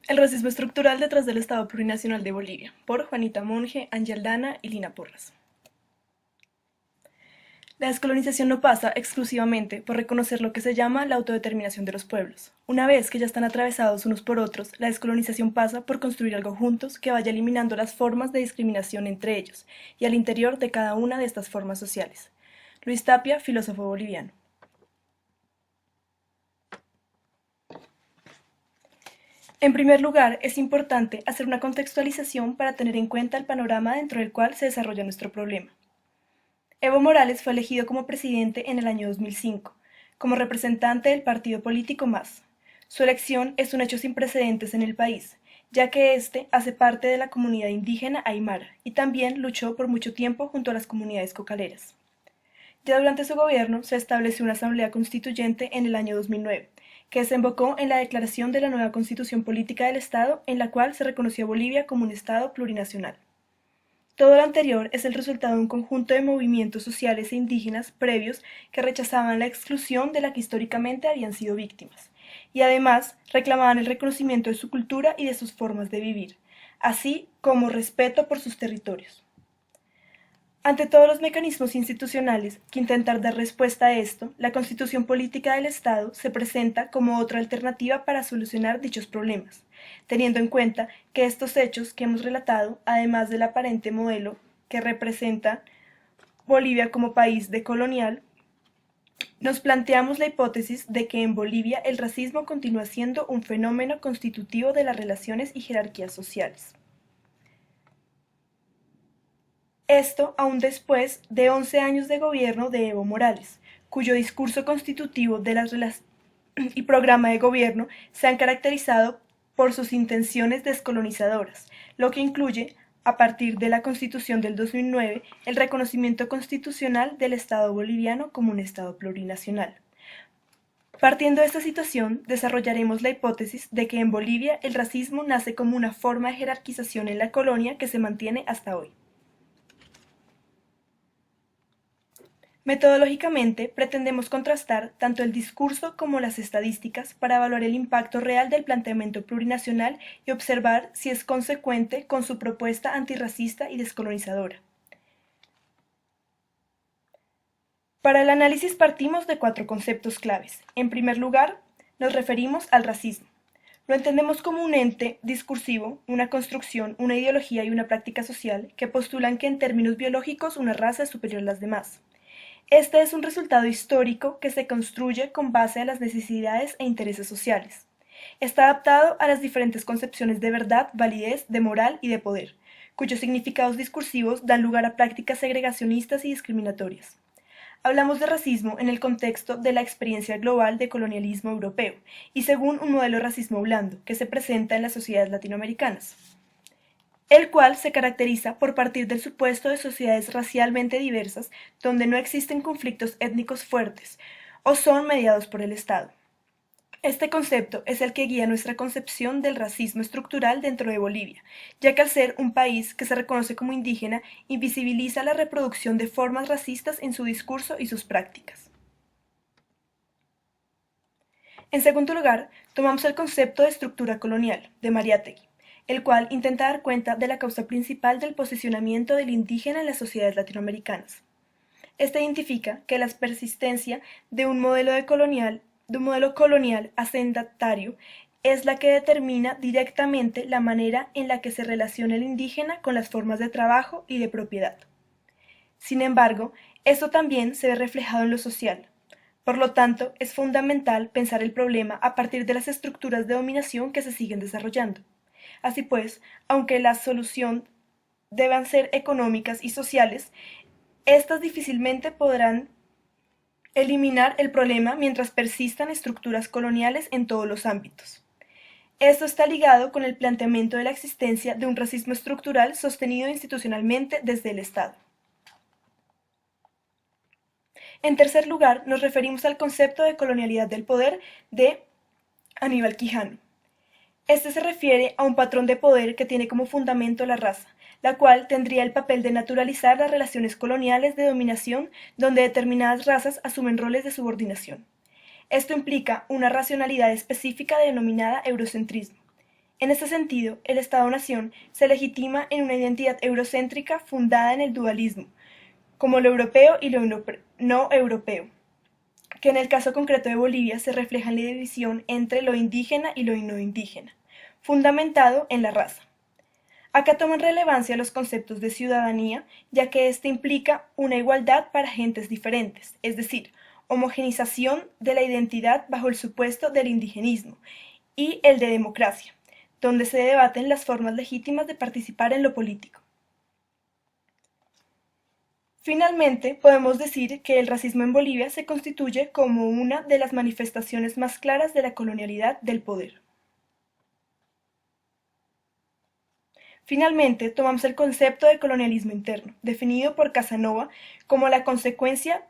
El racismo estructural detrás del Estado Plurinacional de Bolivia, por Juanita Monge, Ángel Dana y Lina Porras. La descolonización no pasa exclusivamente por reconocer lo que se llama la autodeterminación de los pueblos. Una vez que ya están atravesados unos por otros, la descolonización pasa por construir algo juntos que vaya eliminando las formas de discriminación entre ellos y al interior de cada una de estas formas sociales. Luis Tapia, filósofo boliviano. En primer lugar, es importante hacer una contextualización para tener en cuenta el panorama dentro del cual se desarrolla nuestro problema. Evo Morales fue elegido como presidente en el año 2005, como representante del partido político MAS. Su elección es un hecho sin precedentes en el país, ya que éste hace parte de la comunidad indígena aymara y también luchó por mucho tiempo junto a las comunidades cocaleras. Ya durante su gobierno se estableció una asamblea constituyente en el año 2009, que desembocó en la declaración de la nueva Constitución Política del Estado, en la cual se reconoció a Bolivia como un Estado plurinacional. Todo lo anterior es el resultado de un conjunto de movimientos sociales e indígenas previos que rechazaban la exclusión de la que históricamente habían sido víctimas, y además reclamaban el reconocimiento de su cultura y de sus formas de vivir, así como respeto por sus territorios. Ante todos los mecanismos institucionales que intentan dar respuesta a esto, la Constitución Política del Estado se presenta como otra alternativa para solucionar dichos problemas, teniendo en cuenta que estos hechos que hemos relatado, además del aparente modelo que representa Bolivia como país decolonial, nos planteamos la hipótesis de que en Bolivia el racismo continúa siendo un fenómeno constitutivo de las relaciones y jerarquías sociales. Esto aún después de 11 años de gobierno de Evo Morales, cuyo discurso constitutivo de las y programa de gobierno se han caracterizado por sus intenciones descolonizadoras, lo que incluye, a partir de la Constitución del 2009, el reconocimiento constitucional del Estado boliviano como un Estado plurinacional. Partiendo de esta situación, desarrollaremos la hipótesis de que en Bolivia el racismo nace como una forma de jerarquización en la colonia que se mantiene hasta hoy. Metodológicamente, pretendemos contrastar tanto el discurso como las estadísticas para evaluar el impacto real del planteamiento plurinacional y observar si es consecuente con su propuesta antirracista y descolonizadora. Para el análisis partimos de 4 conceptos claves. En primer lugar, nos referimos al racismo. Lo entendemos como un ente discursivo, una construcción, una ideología y una práctica social que postulan que en términos biológicos una raza es superior a las demás. Este es un resultado histórico que se construye con base a las necesidades e intereses sociales. Está adaptado a las diferentes concepciones de verdad, validez, de moral y de poder, cuyos significados discursivos dan lugar a prácticas segregacionistas y discriminatorias. Hablamos de racismo en el contexto de la experiencia global de colonialismo europeo y según un modelo de racismo blando que se presenta en las sociedades latinoamericanas, el cual se caracteriza por partir del supuesto de sociedades racialmente diversas donde no existen conflictos étnicos fuertes o son mediados por el Estado. Este concepto es el que guía nuestra concepción del racismo estructural dentro de Bolivia, ya que al ser un país que se reconoce como indígena, invisibiliza la reproducción de formas racistas en su discurso y sus prácticas. En segundo lugar, tomamos el concepto de estructura colonial, de Mariátegui, el cual intenta dar cuenta de la causa principal del posicionamiento del indígena en las sociedades latinoamericanas. Este identifica que la persistencia de un modelo colonial hacendatario es la que determina directamente la manera en la que se relaciona el indígena con las formas de trabajo y de propiedad. Sin embargo, esto también se ve reflejado en lo social. Por lo tanto, es fundamental pensar el problema a partir de las estructuras de dominación que se siguen desarrollando. Así pues, aunque la solución deban ser económicas y sociales, estas difícilmente podrán eliminar el problema mientras persistan estructuras coloniales en todos los ámbitos. Esto está ligado con el planteamiento de la existencia de un racismo estructural sostenido institucionalmente desde el Estado. En tercer lugar, nos referimos al concepto de colonialidad del poder de Aníbal Quijano. Este se refiere a un patrón de poder que tiene como fundamento la raza, la cual tendría el papel de naturalizar las relaciones coloniales de dominación donde determinadas razas asumen roles de subordinación. Esto implica una racionalidad específica denominada eurocentrismo. En este sentido, el Estado-nación se legitima en una identidad eurocéntrica fundada en el dualismo, como lo europeo y lo no europeo, que en el caso concreto de Bolivia se refleja en la división entre lo indígena y lo no indígena, fundamentado en la raza. Acá toman relevancia los conceptos de ciudadanía, ya que éste implica una igualdad para gentes diferentes, es decir, homogenización de la identidad bajo el supuesto del indigenismo, y el de democracia, donde se debaten las formas legítimas de participar en lo político. Finalmente, podemos decir que el racismo en Bolivia se constituye como una de las manifestaciones más claras de la colonialidad del poder. Finalmente, tomamos el concepto de colonialismo interno, definido por Casanova como la consecuencia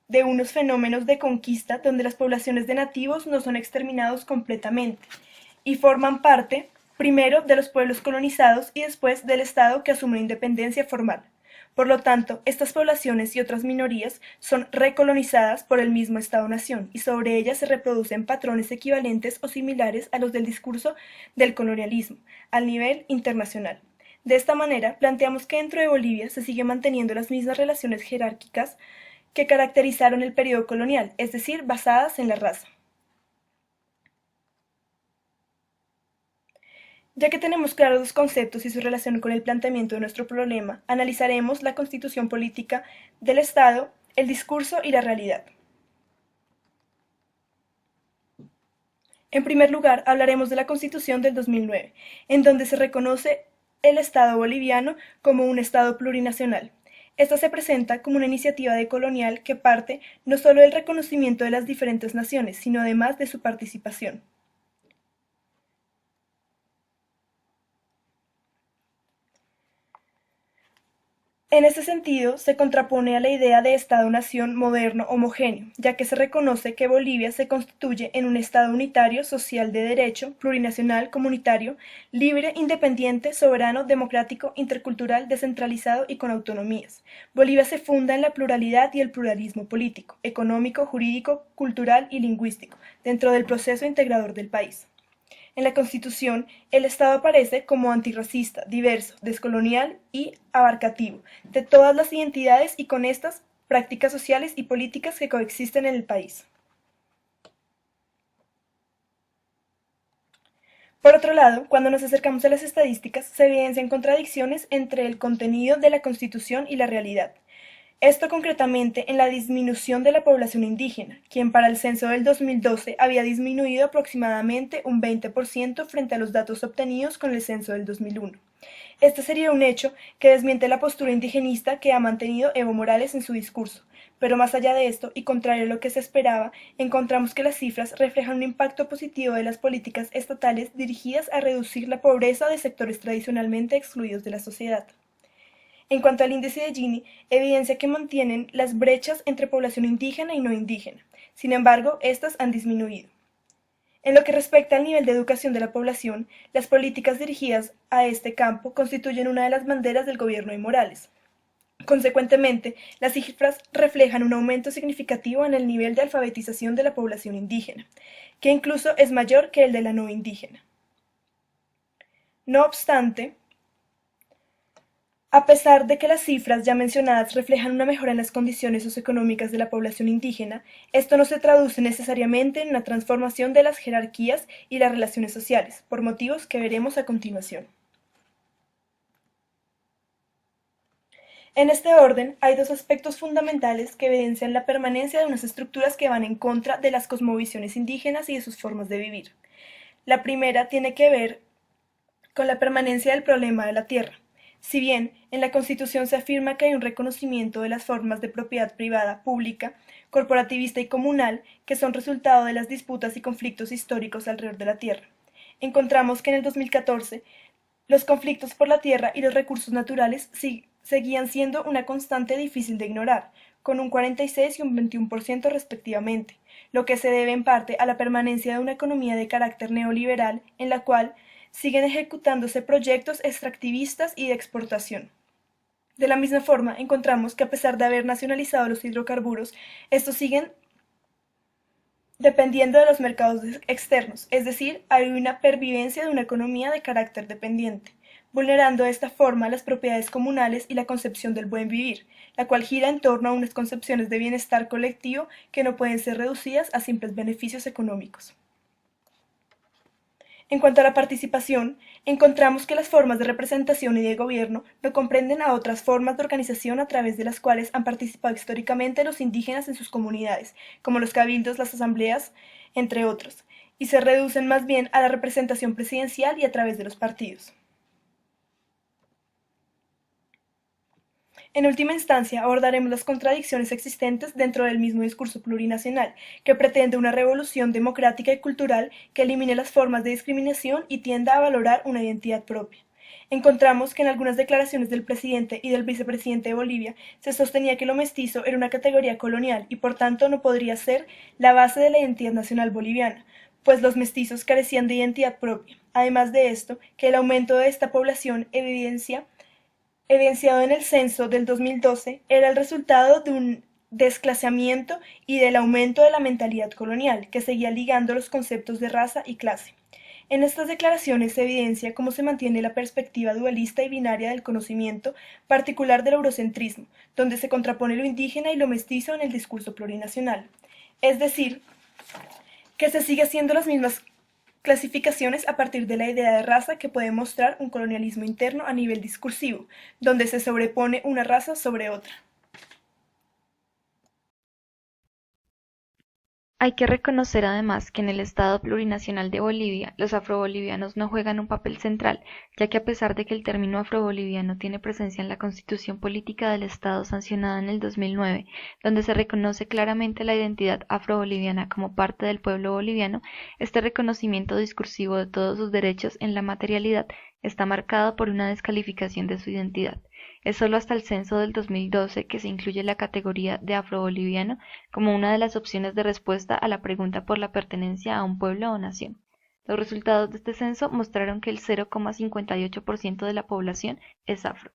de unos fenómenos de conquista donde las poblaciones de nativos no son exterminados completamente y forman parte, primero, de los pueblos colonizados y después del Estado que asume una independencia formal. Por lo tanto, estas poblaciones y otras minorías son recolonizadas por el mismo Estado-nación y sobre ellas se reproducen patrones equivalentes o similares a los del discurso del colonialismo al nivel internacional. De esta manera, planteamos que dentro de Bolivia se sigue manteniendo las mismas relaciones jerárquicas que caracterizaron el periodo colonial, es decir, basadas en la raza. Ya que tenemos claros los conceptos y su relación con el planteamiento de nuestro problema, analizaremos la constitución política del Estado, el discurso y la realidad. En primer lugar, hablaremos de la Constitución del 2009, en donde se reconoce el Estado boliviano como un Estado plurinacional. Esta se presenta como una iniciativa decolonial que parte no solo del reconocimiento de las diferentes naciones, sino además de su participación. En este sentido, se contrapone a la idea de Estado-nación moderno homogéneo, ya que se reconoce que Bolivia se constituye en un Estado unitario, social de derecho, plurinacional, comunitario, libre, independiente, soberano, democrático, intercultural, descentralizado y con autonomías. Bolivia se funda en la pluralidad y el pluralismo político, económico, jurídico, cultural y lingüístico, dentro del proceso integrador del país. En la Constitución, el Estado aparece como antirracista, diverso, descolonial y abarcativo de todas las identidades y con estas prácticas sociales y políticas que coexisten en el país. Por otro lado, cuando nos acercamos a las estadísticas, se evidencian contradicciones entre el contenido de la Constitución y la realidad. Esto concretamente en la disminución de la población indígena, quien para el censo del 2012 había disminuido aproximadamente un 20% frente a los datos obtenidos con el censo del 2001. Este sería un hecho que desmiente la postura indigenista que ha mantenido Evo Morales en su discurso, pero más allá de esto, y contrario a lo que se esperaba, encontramos que las cifras reflejan un impacto positivo de las políticas estatales dirigidas a reducir la pobreza de sectores tradicionalmente excluidos de la sociedad. En cuanto al índice de Gini, evidencia que mantienen las brechas entre población indígena y no indígena. Sin embargo, estas han disminuido. En lo que respecta al nivel de educación de la población, las políticas dirigidas a este campo constituyen una de las banderas del gobierno de Morales. Consecuentemente, las cifras reflejan un aumento significativo en el nivel de alfabetización de la población indígena, que incluso es mayor que el de la no indígena. No obstante, a pesar de que las cifras ya mencionadas reflejan una mejora en las condiciones socioeconómicas de la población indígena, esto no se traduce necesariamente en una transformación de las jerarquías y las relaciones sociales, por motivos que veremos a continuación. En este orden, hay dos aspectos fundamentales que evidencian la permanencia de unas estructuras que van en contra de las cosmovisiones indígenas y de sus formas de vivir. La primera tiene que ver con la permanencia del problema de la tierra. Si bien en la Constitución se afirma que hay un reconocimiento de las formas de propiedad privada, pública, corporativista y comunal que son resultado de las disputas y conflictos históricos alrededor de la tierra, encontramos que en el 2014 los conflictos por la tierra y los recursos naturales seguían siendo una constante difícil de ignorar, con un 46 y un 21% respectivamente, lo que se debe en parte a la permanencia de una economía de carácter neoliberal en la cual siguen ejecutándose proyectos extractivistas y de exportación. De la misma forma, encontramos que a pesar de haber nacionalizado los hidrocarburos, estos siguen dependiendo de los mercados externos, es decir, hay una pervivencia de una economía de carácter dependiente, vulnerando de esta forma las propiedades comunales y la concepción del buen vivir, la cual gira en torno a unas concepciones de bienestar colectivo que no pueden ser reducidas a simples beneficios económicos. En cuanto a la participación, encontramos que las formas de representación y de gobierno no comprenden a otras formas de organización a través de las cuales han participado históricamente los indígenas en sus comunidades, como los cabildos, las asambleas, entre otros, y se reducen más bien a la representación presidencial y a través de los partidos. En última instancia, abordaremos las contradicciones existentes dentro del mismo discurso plurinacional, que pretende una revolución democrática y cultural que elimine las formas de discriminación y tienda a valorar una identidad propia. Encontramos que en algunas declaraciones del presidente y del vicepresidente de Bolivia se sostenía que lo mestizo era una categoría colonial y por tanto no podría ser la base de la identidad nacional boliviana, pues los mestizos carecían de identidad propia. Además de esto, que el aumento de esta población evidenciado en el censo del 2012, era el resultado de un desclaseamiento y del aumento de la mentalidad colonial, que seguía ligando los conceptos de raza y clase. En estas declaraciones se evidencia cómo se mantiene la perspectiva dualista y binaria del conocimiento, particular del eurocentrismo, donde se contrapone lo indígena y lo mestizo en el discurso plurinacional. Es decir, que se sigue haciendo las mismas clasificaciones a partir de la idea de raza que puede mostrar un colonialismo interno a nivel discursivo, donde se sobrepone una raza sobre otra. Hay que reconocer además que en el Estado plurinacional de Bolivia los afrobolivianos no juegan un papel central, ya que a pesar de que el término afroboliviano tiene presencia en la Constitución Política del Estado sancionada en el 2009, donde se reconoce claramente la identidad afroboliviana como parte del pueblo boliviano, este reconocimiento discursivo de todos sus derechos en la materialidad está marcado por una descalificación de su identidad. Es solo hasta el censo del 2012 que se incluye la categoría de afroboliviano como una de las opciones de respuesta a la pregunta por la pertenencia a un pueblo o nación. Los resultados de este censo mostraron que el 0,58% de la población es afro.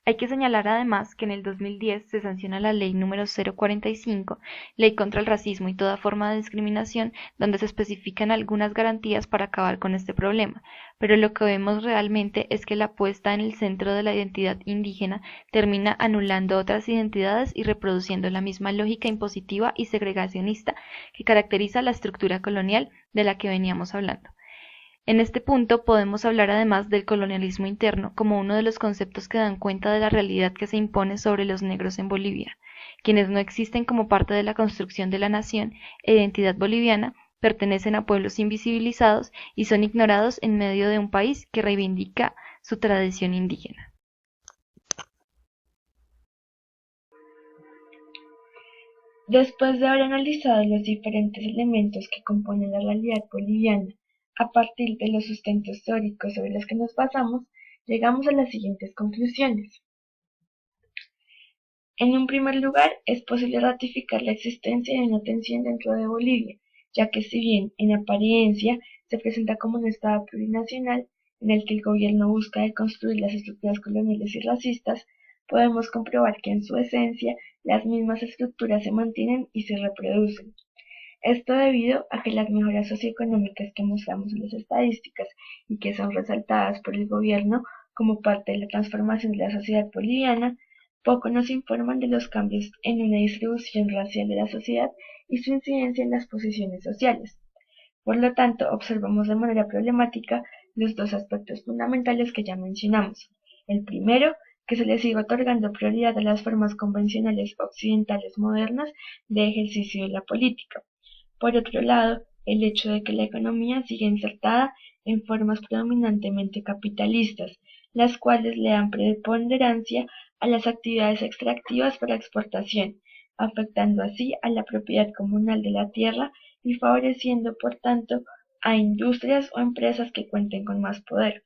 Hay que señalar además que en el 2010 se sanciona la Ley número 045, Ley contra el Racismo y toda forma de discriminación, donde se especifican algunas garantías para acabar con este problema, pero lo que vemos realmente es que la puesta en el centro de la identidad indígena termina anulando otras identidades y reproduciendo la misma lógica impositiva y segregacionista que caracteriza la estructura colonial de la que veníamos hablando. En este punto podemos hablar además del colonialismo interno como uno de los conceptos que dan cuenta de la realidad que se impone sobre los negros en Bolivia, quienes no existen como parte de la construcción de la nación e identidad boliviana, pertenecen a pueblos invisibilizados y son ignorados en medio de un país que reivindica su tradición indígena. Después de haber analizado los diferentes elementos que componen la realidad boliviana, a partir de los sustentos teóricos sobre los que nos basamos, llegamos a las siguientes conclusiones. En un primer lugar, es posible ratificar la existencia de una tensión dentro de Bolivia, ya que si bien en apariencia se presenta como un Estado plurinacional en el que el gobierno busca deconstruir las estructuras coloniales y racistas, podemos comprobar que en su esencia las mismas estructuras se mantienen y se reproducen. Esto debido a que las mejoras socioeconómicas que mostramos en las estadísticas y que son resaltadas por el gobierno como parte de la transformación de la sociedad boliviana, poco nos informan de los cambios en una distribución racial de la sociedad y su incidencia en las posiciones sociales. Por lo tanto, observamos de manera problemática los dos aspectos fundamentales que ya mencionamos. El primero, que se le sigue otorgando prioridad a las formas convencionales occidentales modernas de ejercicio de la política. Por otro lado, el hecho de que la economía sigue insertada en formas predominantemente capitalistas, las cuales le dan preponderancia a las actividades extractivas para exportación, afectando así a la propiedad comunal de la tierra y favoreciendo, por tanto, a industrias o empresas que cuenten con más poder.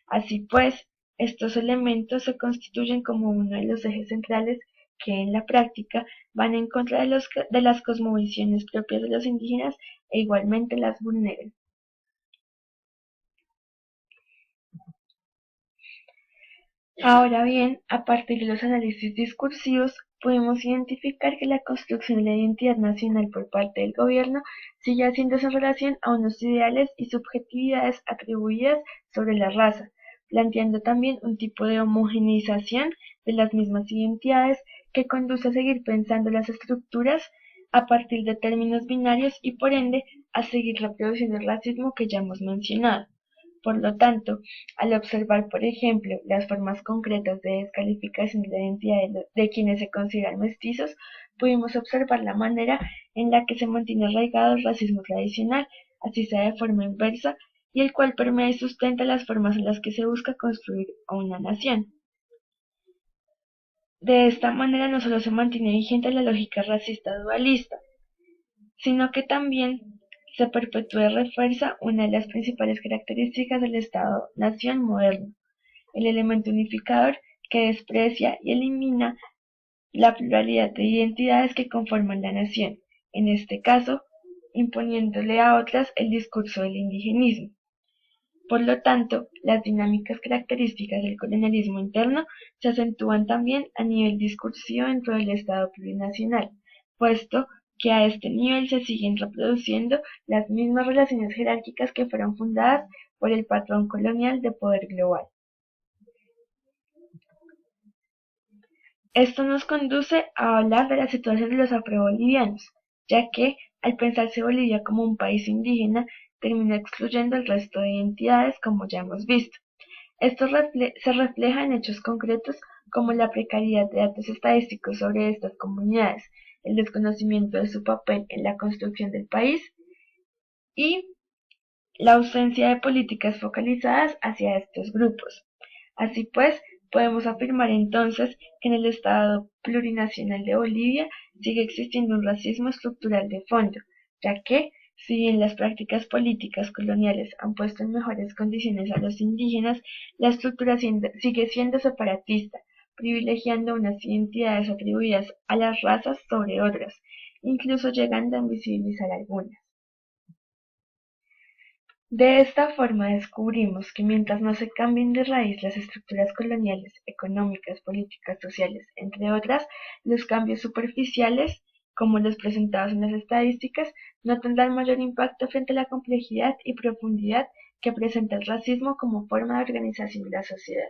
Así pues, estos elementos se constituyen como uno de los ejes centrales que en la práctica van en contra de las cosmovisiones propias de los indígenas e igualmente las vulneran. Ahora bien, a partir de los análisis discursivos, pudimos identificar que la construcción de la identidad nacional por parte del gobierno sigue haciéndose en relación a unos ideales y subjetividades atribuidas sobre la raza, planteando también un tipo de homogeneización de las mismas identidades que conduce a seguir pensando las estructuras a partir de términos binarios y por ende a seguir reproduciendo el racismo que ya hemos mencionado. Por lo tanto, al observar, por ejemplo, las formas concretas de descalificación de la identidad de quienes se consideran mestizos, pudimos observar la manera en la que se mantiene arraigado el racismo tradicional, así sea de forma inversa, y el cual permea y sustenta las formas en las que se busca construir a una nación. De esta manera no solo se mantiene vigente la lógica racista dualista, sino que también se perpetúa y refuerza una de las principales características del Estado-nación moderno, el elemento unificador que desprecia y elimina la pluralidad de identidades que conforman la nación, en este caso, imponiéndole a otras el discurso del indigenismo. Por lo tanto, las dinámicas características del colonialismo interno se acentúan también a nivel discursivo dentro del Estado plurinacional, puesto que a este nivel se siguen reproduciendo las mismas relaciones jerárquicas que fueron fundadas por el patrón colonial de poder global. Esto nos conduce a hablar de la situación de los afrobolivianos, ya que, al pensarse Bolivia como un país indígena, termina excluyendo el resto de identidades, como ya hemos visto. Esto se refleja en hechos concretos como la precariedad de datos estadísticos sobre estas comunidades, el desconocimiento de su papel en la construcción del país y la ausencia de políticas focalizadas hacia estos grupos. Así pues, podemos afirmar entonces que en el Estado plurinacional de Bolivia sigue existiendo un racismo estructural de fondo, ya que, si bien las prácticas políticas coloniales han puesto en mejores condiciones a los indígenas, la estructura sigue siendo separatista, privilegiando unas identidades atribuidas a las razas sobre otras, incluso llegando a invisibilizar algunas. De esta forma descubrimos que mientras no se cambien de raíz las estructuras coloniales, económicas, políticas, sociales, entre otras, los cambios superficiales, como los presentados en las estadísticas, no tendrán mayor impacto frente a la complejidad y profundidad que presenta el racismo como forma de organización de la sociedad.